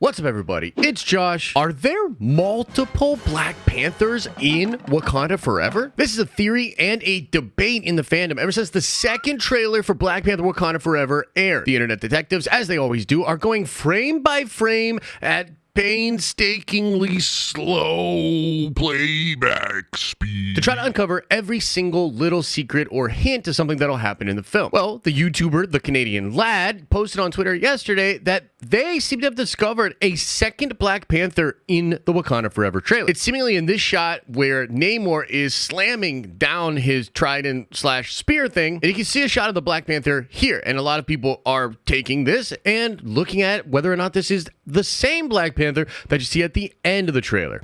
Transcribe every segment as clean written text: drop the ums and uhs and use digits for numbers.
What's up, everybody? It's Josh. Are there multiple Black Panthers in Wakanda Forever? This is a theory and a debate in the fandom ever since the second trailer for Black Panther Wakanda Forever aired. The internet detectives, as they always do, are going frame by frame at painstakingly slow playback speed to try to uncover every single little secret or hint to something that'll happen in the film. Well, the YouTuber, The Canadian Lad, posted on Twitter yesterday that they seem to have discovered a second Black Panther in the Wakanda Forever trailer. It's seemingly in this shot where Namor is slamming down his trident slash spear thing, and you can see a shot of the Black Panther here, and a lot of people are taking this and looking at whether or not this is the same Black Panther that you see at the end of the trailer.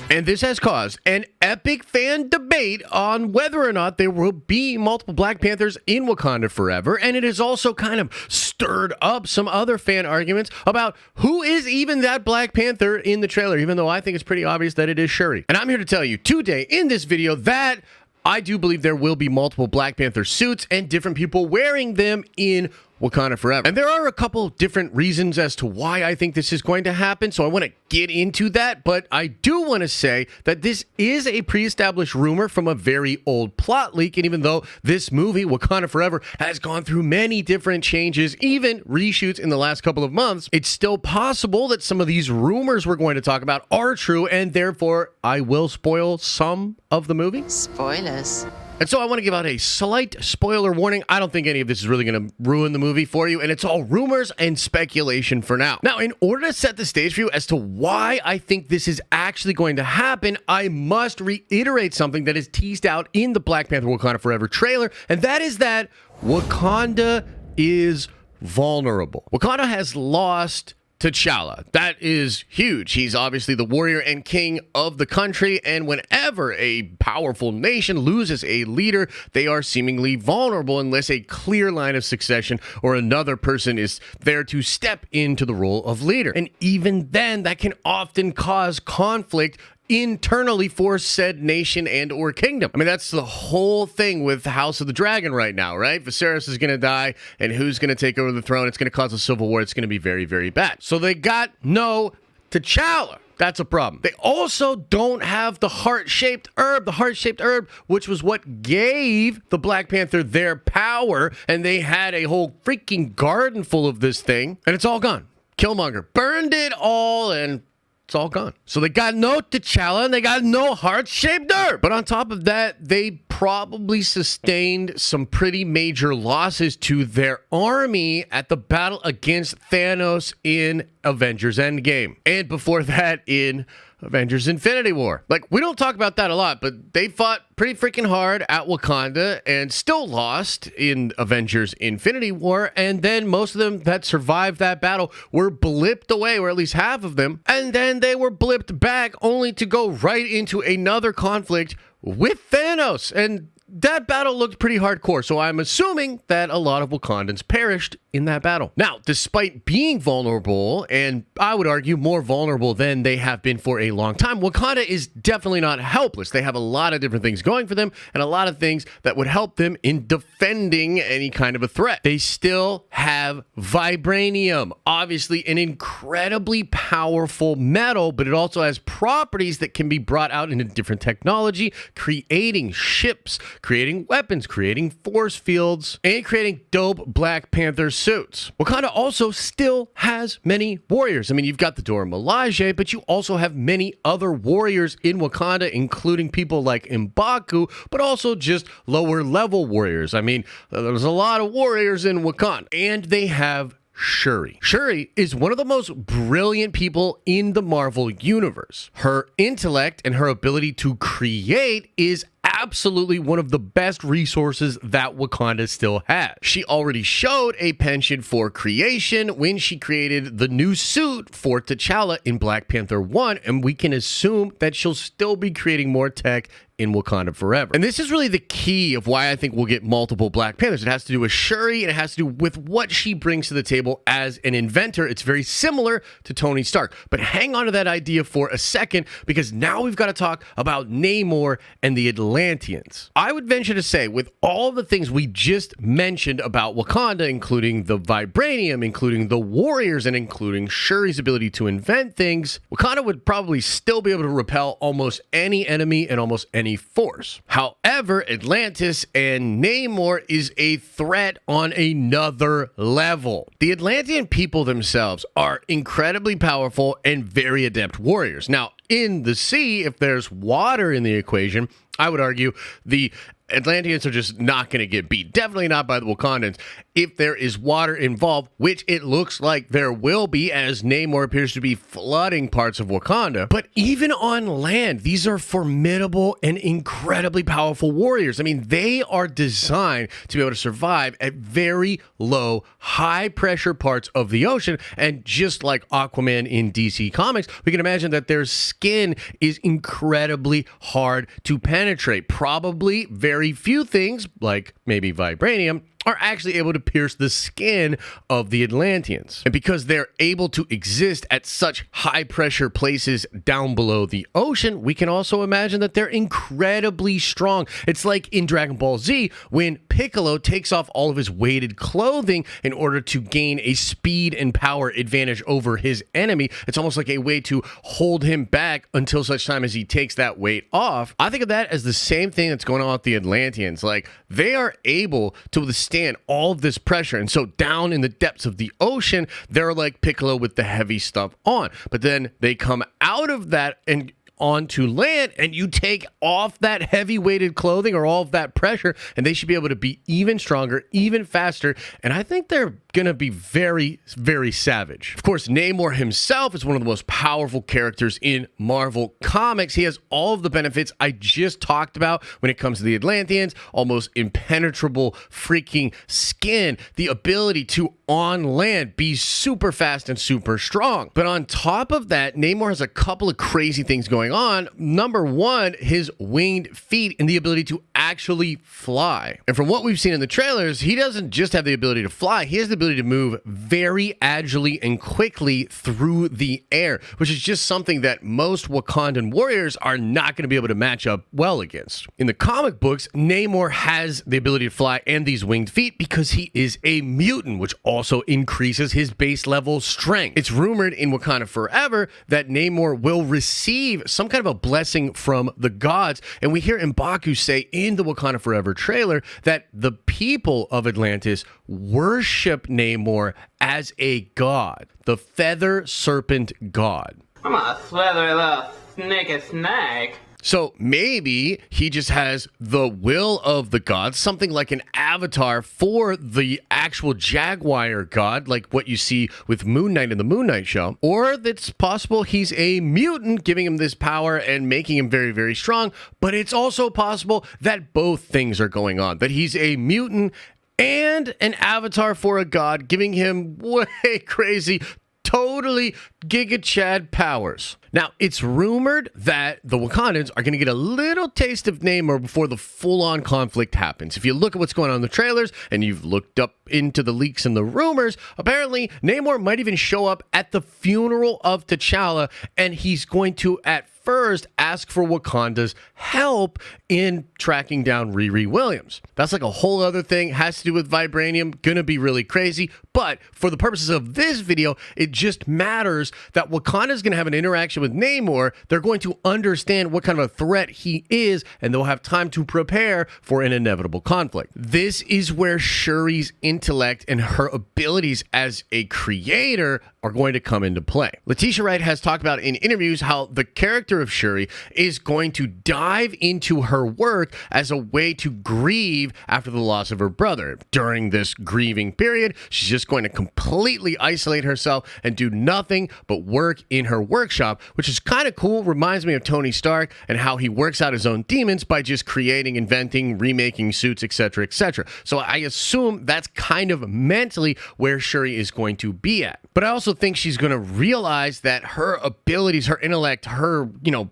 And this has caused an epic fan debate on whether or not there will be multiple Black Panthers in Wakanda Forever, and it has also kind of stirred up some other fan arguments about who is even that Black Panther in the trailer, even though I think it's pretty obvious that it is Shuri. And I'm here to tell you today in this video that I do believe there will be multiple Black Panther suits and different people wearing them in Wakanda Forever. And there are a couple different reasons as to why I think this is going to happen, so I want to get into that, but I do want to say that this is a pre-established rumor from a very old plot leak, and even though this movie, Wakanda Forever, has gone through many different changes, even reshoots in the last couple of months, it's still possible that some of these rumors we're going to talk about are true, and therefore I will spoil some of the movie. Spoilers. And so I want to give out a slight spoiler warning. I don't think any of this is really going to ruin the movie for you, and it's all rumors and speculation for now. Now, in order to set the stage for you as to why I think this is actually going to happen, I must reiterate something that is teased out in the Black Panther Wakanda Forever trailer, and that is that Wakanda is vulnerable. Wakanda has lost T'Challa. That is huge. He's obviously the warrior and king of the country, and whenever a powerful nation loses a leader, they are seemingly vulnerable unless a clear line of succession or another person is there to step into the role of leader. And even then, that can often cause conflict internally for said nation and or kingdom. I mean, that's the whole thing with the House of the Dragon right now, right? Viserys is going to die, and who's going to take over the throne? It's going to cause a civil war. It's going to be very, very bad. So they got no T'Challa. That's a problem. They also don't have the heart-shaped herb, which was what gave the Black Panther their power, and they had a whole freaking garden full of this thing, and it's all gone. Killmonger burned it all, and it's all gone. So they got no T'Challa and they got no heart-shaped herb. But on top of that, they probably sustained some pretty major losses to their army at the battle against Thanos in Avengers Endgame. And before that, in Avengers Infinity War. Like, we don't talk about that a lot, but they fought pretty freaking hard at Wakanda and still lost in Avengers Infinity War, and then most of them that survived that battle were blipped away, or at least half of them, and then they were blipped back only to go right into another conflict with Thanos, and that battle looked pretty hardcore, so I'm assuming that a lot of Wakandans perished in that battle. Now, despite being vulnerable, and I would argue more vulnerable than they have been for a long time, Wakanda is definitely not helpless. They have a lot of different things going for them, and a lot of things that would help them in defending any kind of a threat. They still have vibranium, obviously an incredibly powerful metal, but it also has properties that can be brought out into different technology, creating ships, creating weapons, creating force fields, and creating dope Black Panther suits. Wakanda also still has many warriors. I mean, you've got the Dora Milaje, but you also have many other warriors in Wakanda, including people like M'Baku, but also just lower level warriors. I mean, there's a lot of warriors in Wakanda, and they have Shuri. Shuri is one of the most brilliant people in the Marvel universe. Her intellect and her ability to create is absolutely one of the best resources that Wakanda still has. She already showed a penchant for creation when she created the new suit for T'Challa in Black Panther 1, and we can assume that she'll still be creating more tech in Wakanda Forever. And this is really the key of why I think we'll get multiple Black Panthers. It has to do with Shuri, and it has to do with what she brings to the table as an inventor. It's very similar to Tony Stark. But hang on to that idea for a second, because now we've got to talk about Namor and the Atlanteans. I would venture to say, with all the things we just mentioned about Wakanda, including the vibranium, including the warriors, and including Shuri's ability to invent things, Wakanda would probably still be able to repel almost any enemy and almost any force. However, Atlantis and Namor is a threat on another level. The Atlantean people themselves are incredibly powerful and very adept warriors. Now, in the sea, if there's water in the equation, I would argue the Atlanteans are just not going to get beat. Definitely not by the Wakandans. If there is water involved, which it looks like there will be, as Namor appears to be flooding parts of Wakanda. But even on land, these are formidable and incredibly powerful warriors. I mean, they are designed to be able to survive at very low, high-pressure parts of the ocean. And just like Aquaman in DC Comics, we can imagine that their skin is incredibly hard to penetrate. Probably very few things, like maybe vibranium, are actually able to pierce the skin of the Atlanteans. And because they're able to exist at such high pressure places down below the ocean, we can also imagine that they're incredibly strong. It's like in Dragon Ball Z, when Piccolo takes off all of his weighted clothing in order to gain a speed and power advantage over his enemy. It's almost like a way to hold him back until such time as he takes that weight off. I think of that as the same thing that's going on with the Atlanteans. Like, they are able to withstand all of this pressure, and so down in the depths of the ocean, they're like Piccolo with the heavy stuff on. But then they come out of that and onto land, and you take off that heavy weighted clothing or all of that pressure, and they should be able to be even stronger, even faster. And I think they're gonna be very, very savage. Of course, Namor himself is one of the most powerful characters in Marvel Comics. He has all of the benefits I just talked about when it comes to the Atlanteans: almost impenetrable freaking skin, the ability to on land be super fast and super strong. But on top of that, Namor has a couple of crazy things going on. Number one, his winged feet and the ability to actually fly. And from what we've seen in the trailers, he doesn't just have the ability to fly, he has the ability to move very agilely and quickly through the air, which is just something that most Wakandan warriors are not going to be able to match up well against. In the comic books, Namor has the ability to fly and these winged feet because he is a mutant, which also increases his base level strength. It's rumored in Wakanda Forever that Namor will receive some kind of a blessing from the gods, and we hear M'Baku say in the Wakanda Forever trailer that the people of Atlantis worship Namor as a god, the feather serpent god. I'm a slithery little sneaky snake. So maybe he just has the will of the gods, something like an avatar for the actual Jaguar god, like what you see with Moon Knight in the Moon Knight show. Or it's possible he's a mutant, giving him this power and making him very, very strong. But it's also possible that both things are going on, that he's a mutant and an avatar for a god, giving him way crazy, totally Giga Chad powers. Now, it's rumored that the Wakandans are going to get a little taste of Namor before the full-on conflict happens. If you look at what's going on in the trailers, and you've looked up into the leaks and the rumors, apparently Namor might even show up at the funeral of T'Challa, and he's going to, at first, ask for Wakanda's help in tracking down Riri Williams. That's like a whole other thing, has to do with vibranium, gonna be really crazy, but for the purposes of this video, it just matters that Wakanda's gonna have an interaction with Namor. They're going to understand what kind of a threat he is, and they'll have time to prepare for an inevitable conflict. This is where Shuri's intellect and her abilities as a creator are going to come into play. Letitia Wright has talked about in interviews how the character of Shuri is going to dive into her work as a way to grieve after the loss of her brother. During this grieving period, she's just just going to completely isolate herself and do nothing but work in her workshop, which is kind of cool. Reminds me of Tony Stark and how he works out his own demons by just creating, inventing, remaking suits, etc., etc. So I assume that's kind of mentally where Shuri is going to be at. But I also think she's going to realize that her abilities, her intellect, her,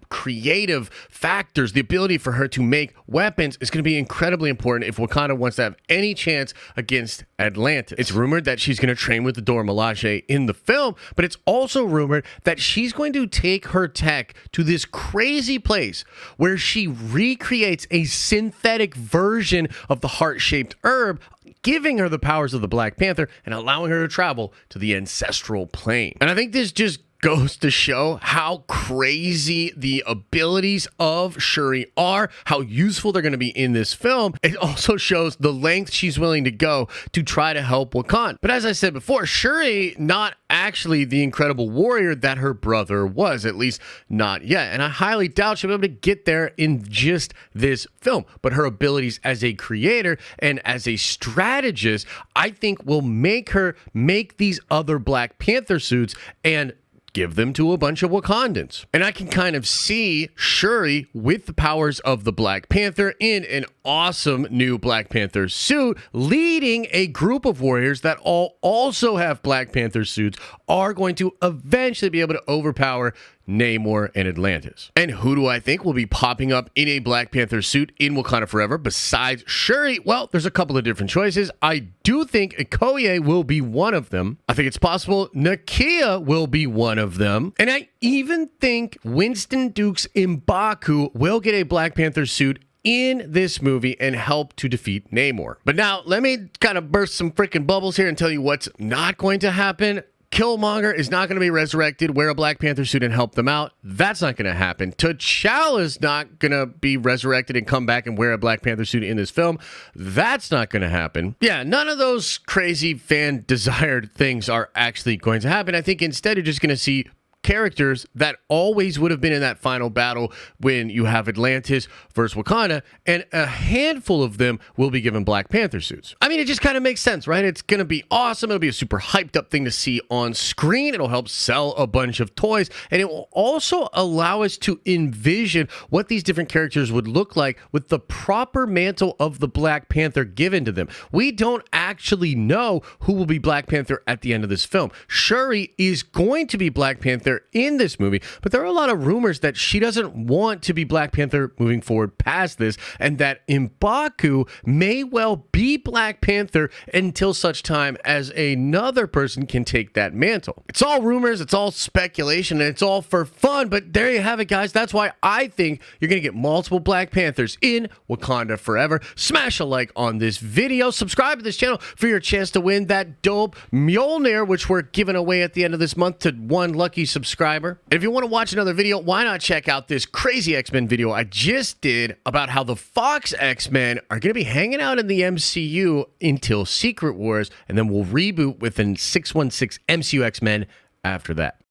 creative factors, the ability for her to make weapons is going to be incredibly important if Wakanda wants to have any chance against Atlantis. It's rumored that she's going to train with the Dora Milaje in the film, but it's also rumored that she's going to take her tech to this crazy place where she recreates a synthetic version of the heart-shaped herb, giving her the powers of the Black Panther and allowing her to travel to the ancestral plane. And I think this just goes to show how crazy the abilities of Shuri are, how useful they're going to be in this film. It also shows the length she's willing to go to try to help Wakanda. But as I said before, Shuri not actually the incredible warrior that her brother was, at least not yet. And I highly doubt she'll be able to get there in just this film. But her abilities as a creator and as a strategist, I think will make her make these other Black Panther suits and give them to a bunch of Wakandans. And I can kind of see Shuri with the powers of the Black Panther in an awesome new Black Panther suit, leading a group of warriors that all also have Black Panther suits, are going to eventually be able to overpower Namor and Atlantis. And who do I think will be popping up in a Black Panther suit in Wakanda Forever besides Shuri? Well, there's a couple of different choices. I do think Okoye will be one of them. I think it's possible Nakia will be one of them. And I even think Winston Duke's M'Baku will get a Black Panther suit in this movie and help to defeat Namor. But now, let me kind of burst some freaking bubbles here and tell you what's not going to happen. Killmonger is not going to be resurrected, wear a Black Panther suit and help them out. That's not going to happen. T'Challa's not going to be resurrected and come back and wear a Black Panther suit in this film. That's not going to happen. Yeah, none of those crazy fan-desired things are actually going to happen. I think instead you're just going to see characters that always would have been in that final battle when you have Atlantis versus Wakanda, and a handful of them will be given Black Panther suits. I mean, it just kind of makes sense, right? It's going to be awesome. It'll be a super hyped up thing to see on screen. It'll help sell a bunch of toys, and it will also allow us to envision what these different characters would look like with the proper mantle of the Black Panther given to them. We don't actually know who will be Black Panther at the end of this film. Shuri is going to be Black Panther in this movie, but there are a lot of rumors that she doesn't want to be Black Panther moving forward past this, and that M'Baku may well be Black Panther until such time as another person can take that mantle. It's all rumors, it's all speculation, and it's all for fun, but there you have it, guys. That's why I think you're going to get multiple Black Panthers in Wakanda Forever. Smash a like on this video, subscribe to this channel for your chance to win that dope Mjolnir, which we're giving away at the end of this month to one lucky subscriber. And if you want to watch another video, why not check out this crazy X-Men video I just did about how the Fox X-Men are going to be hanging out in the MCU until Secret Wars, and then we'll reboot with an 616 MCU X-Men after that.